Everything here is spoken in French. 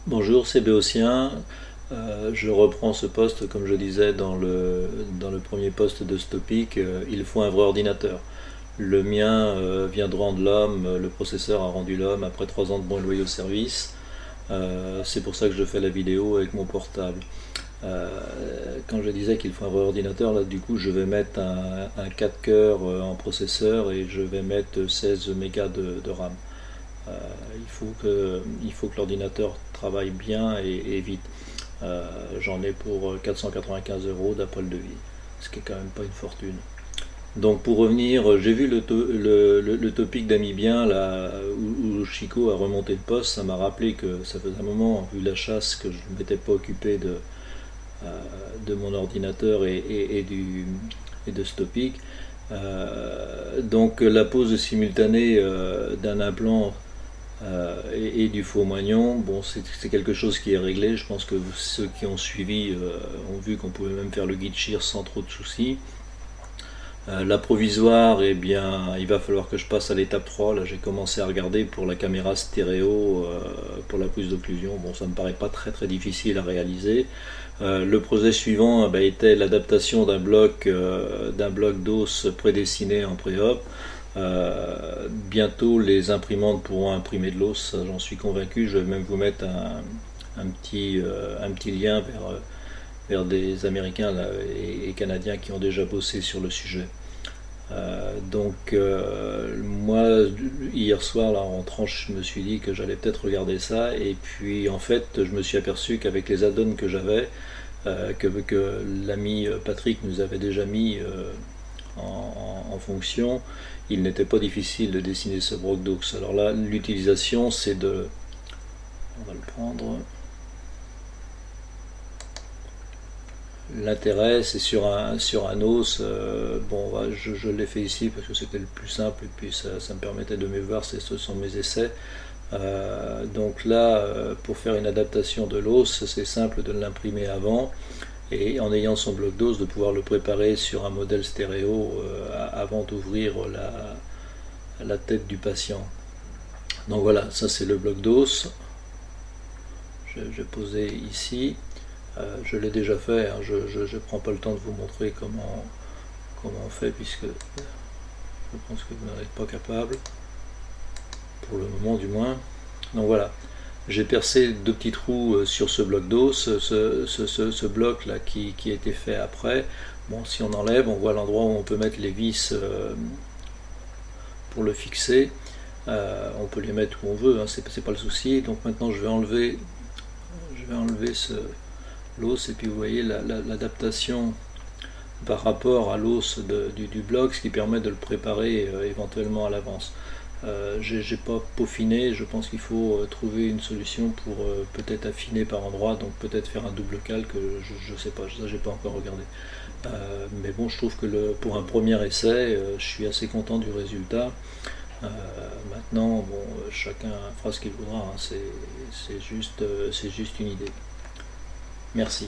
Bonjour, c'est Béotien. Je reprends ce poste, comme je disais dans le premier poste de ce topic. Il faut un vrai ordinateur. Le mien vient de rendre l'homme, le processeur a rendu l'homme après 3 ans de bons et loyaux services. C'est pour ça que je fais la vidéo avec mon portable. Euh, Quand je disais qu'il faut un vrai ordinateur, là du coup je vais mettre un 4 cœurs en processeur et je vais mettre 16 mégas de RAM. Euh, il faut que l'ordinateur travaille bien et vite. J'en ai pour 495 € d'après le devis, ce qui est quand même pas une fortune. Donc pour revenir, j'ai vu le topic d'Amibien là où Chico a remonté le poste. Ça m'a rappelé que ça faisait un moment, vu la chasse, que je ne m'étais pas occupé de mon ordinateur et de ce topic. Donc la pose simultanée d'un implant et du faux moignon, bon, c'est quelque chose qui est réglé. Je pense que ceux qui ont suivi ont vu qu'on pouvait même faire le guide shear sans trop de soucis. La provisoire, eh bien, il va falloir que je passe à l'étape 3. Là, j'ai commencé à regarder pour la caméra stéréo, pour la prise d'occlusion. Bon, ça me paraît pas très très difficile à réaliser. Le projet suivant était l'adaptation d'un bloc d'os prédessiné en pré-op. Bientôt, les imprimantes pourront imprimer de l'os, j'en suis convaincu. Je vais même vous mettre un petit lien vers des Américains là, et Canadiens qui ont déjà bossé sur le sujet. Moi, hier soir, là, en tranche, je me suis dit que j'allais peut-être regarder ça. Et puis, en fait, je me suis aperçu qu'avec les add-ons que j'avais, que l'ami Patrick nous avait déjà mis en fonction, il n'était pas difficile de dessiner ce Brockdox. Alors là, l'utilisation, c'est de... On va le prendre. L'intérêt, c'est sur un os. Je l'ai fait ici parce que c'était le plus simple et puis ça me permettait de mieux voir. Ce sont mes essais. Donc là, pour faire une adaptation de l'os, c'est simple de l'imprimer avant et en ayant son bloc d'os, de pouvoir le préparer sur un modèle stéréo avant d'ouvrir la tête du patient. Donc voilà, ça c'est le bloc d'os. J'ai posé ici. Je l'ai déjà fait, hein, je ne prends pas le temps de vous montrer comment on fait puisque je pense que vous n'en êtes pas capable, pour le moment du moins. Donc voilà, j'ai percé 2 petits trous sur ce bloc d'os, ce bloc là qui a été fait après. Bon, si on enlève, on voit l'endroit où on peut mettre les vis pour le fixer. On peut les mettre où on veut, hein, c'est pas le souci. Donc maintenant je vais enlever l'os et puis vous voyez l'adaptation par rapport à l'os du bloc, ce qui permet de le préparer éventuellement à l'avance. J'ai pas peaufiné, je pense qu'il faut trouver une solution pour peut-être affiner par endroit, donc peut-être faire un double calque, je sais pas, ça j'ai pas encore regardé. Mais bon, je trouve que pour un premier essai, je suis assez content du résultat. Maintenant, bon, chacun fera ce qu'il voudra, hein, c'est juste une idée. Merci.